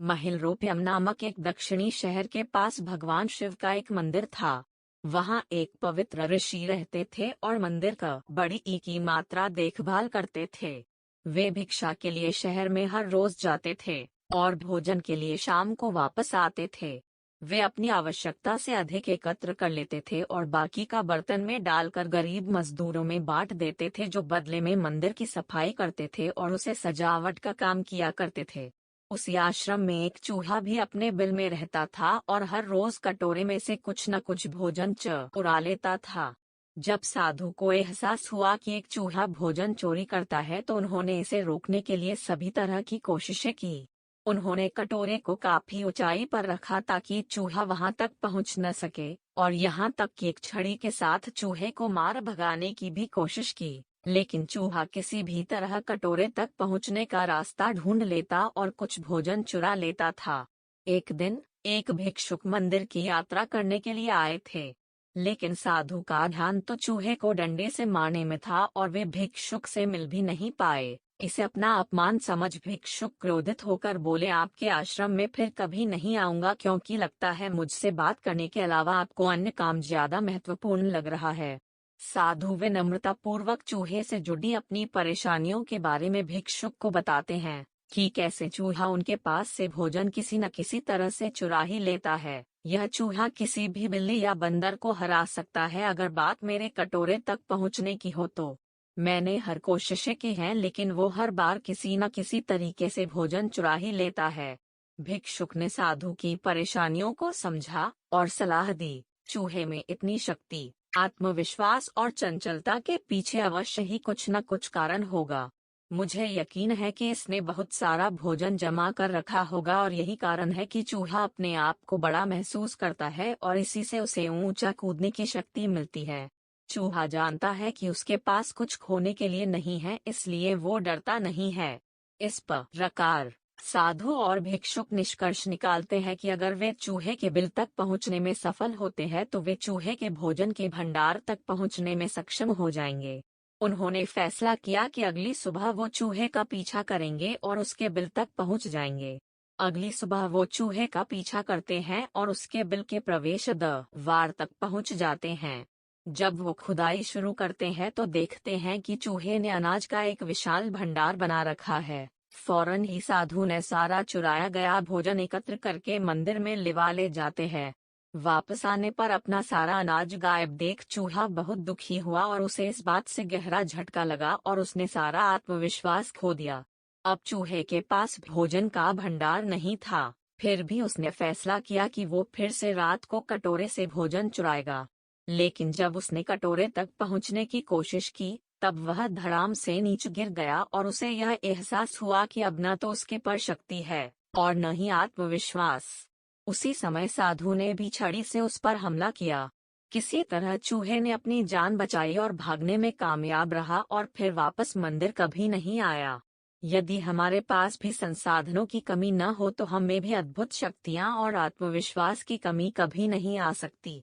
महिलरूपम नामक एक दक्षिणी शहर के पास भगवान शिव का एक मंदिर था। वहाँ एक पवित्र ऋषि रहते थे और मंदिर का बड़ी की मात्रा देखभाल करते थे। वे भिक्षा के लिए शहर में हर रोज जाते थे और भोजन के लिए शाम को वापस आते थे। वे अपनी आवश्यकता से अधिक एकत्र कर लेते थे और बाकी का बर्तन में डालकर गरीब मजदूरों में बांट देते थे, जो बदले में मंदिर की सफाई करते थे और उसे सजावट का काम किया करते थे। उसी आश्रम में एक चूहा भी अपने बिल में रहता था और हर रोज कटोरे में से कुछ न कुछ भोजन चुरा लेता था। जब साधु को एहसास हुआ कि एक चूहा भोजन चोरी करता है तो उन्होंने इसे रोकने के लिए सभी तरह की कोशिशें की। उन्होंने कटोरे को काफी ऊंचाई पर रखा ताकि चूहा वहां तक पहुंच न सके, और यहाँ तक कि एक छड़ी के साथ चूहे को मार भगाने की भी कोशिश की, लेकिन चूहा किसी भी तरह कटोरे तक पहुंचने का रास्ता ढूंढ लेता और कुछ भोजन चुरा लेता था। एक दिन एक भिक्षुक मंदिर की यात्रा करने के लिए आए थे, लेकिन साधु का ध्यान तो चूहे को डंडे से मारने में था और वे भिक्षुक से मिल भी नहीं पाए। इसे अपना अपमान समझ भिक्षुक क्रोधित होकर बोले, आपके आश्रम में फिर कभी नहीं आऊंगा, क्योंकि लगता है मुझसे बात करने के अलावा आपको अन्य काम ज्यादा महत्वपूर्ण लग रहा है। साधु विनम्रता पूर्वक चूहे से जुड़ी अपनी परेशानियों के बारे में भिक्षुक को बताते हैं कि कैसे चूहा उनके पास से भोजन किसी न किसी तरह से चुरा ही लेता है। यह चूहा किसी भी बिल्ली या बंदर को हरा सकता है अगर बात मेरे कटोरे तक पहुंचने की हो तो। मैंने हर कोशिशें की हैं, लेकिन वो हर बार किसी न किसी तरीके से भोजन चुरा ही लेता है। भिक्षुक ने साधु की परेशानियों को समझा और सलाह दी, चूहे में इतनी शक्ति, आत्मविश्वास और चंचलता के पीछे अवश्य ही कुछ न कुछ कारण होगा। मुझे यकीन है कि इसने बहुत सारा भोजन जमा कर रखा होगा और यही कारण है कि चूहा अपने आप को बड़ा महसूस करता है और इसी से उसे ऊंचा कूदने की शक्ति मिलती है। चूहा जानता है कि उसके पास कुछ खोने के लिए नहीं है, इसलिए वो डरता नहीं है। इस प्रकार साधु और भिक्षुक निष्कर्ष निकालते हैं कि अगर वे चूहे के बिल तक पहुंचने में सफल होते हैं तो वे चूहे के भोजन के भंडार तक पहुंचने में सक्षम हो जाएंगे। उन्होंने फैसला किया कि अगली सुबह वो चूहे का पीछा करेंगे और उसके बिल तक पहुंच जाएंगे। अगली सुबह वो चूहे का पीछा करते हैं और उसके बिल के प्रवेश द्वार तक पहुंच जाते हैं। जब वो खुदाई शुरू करते हैं तो देखते हैं कि चूहे ने अनाज का एक विशाल भंडार बना रखा है। फौरन ही साधु ने सारा चुराया गया भोजन एकत्र करके मंदिर में लिवा ले जाते हैं। वापस आने पर अपना सारा अनाज गायब देख चूहा बहुत दुखी हुआ और उसे इस बात से गहरा झटका लगा और उसने सारा आत्मविश्वास खो दिया। अब चूहे के पास भोजन का भंडार नहीं था, फिर भी उसने फैसला किया कि वो फिर से रात को कटोरे से भोजन चुराएगा। लेकिन जब उसने कटोरे तक पहुंचने की कोशिश की तब वह धड़ाम से नीचे गिर गया और उसे यह एहसास हुआ कि अब न तो उसके पर शक्ति है और न ही आत्मविश्वास। उसी समय साधु ने भी छड़ी से उस पर हमला किया। किसी तरह चूहे ने अपनी जान बचाई और भागने में कामयाब रहा और फिर वापस मंदिर कभी नहीं आया। यदि हमारे पास भी संसाधनों की कमी न हो तो हम में भी अद्भुत शक्तियां और आत्मविश्वास की कमी कभी नहीं आ सकती।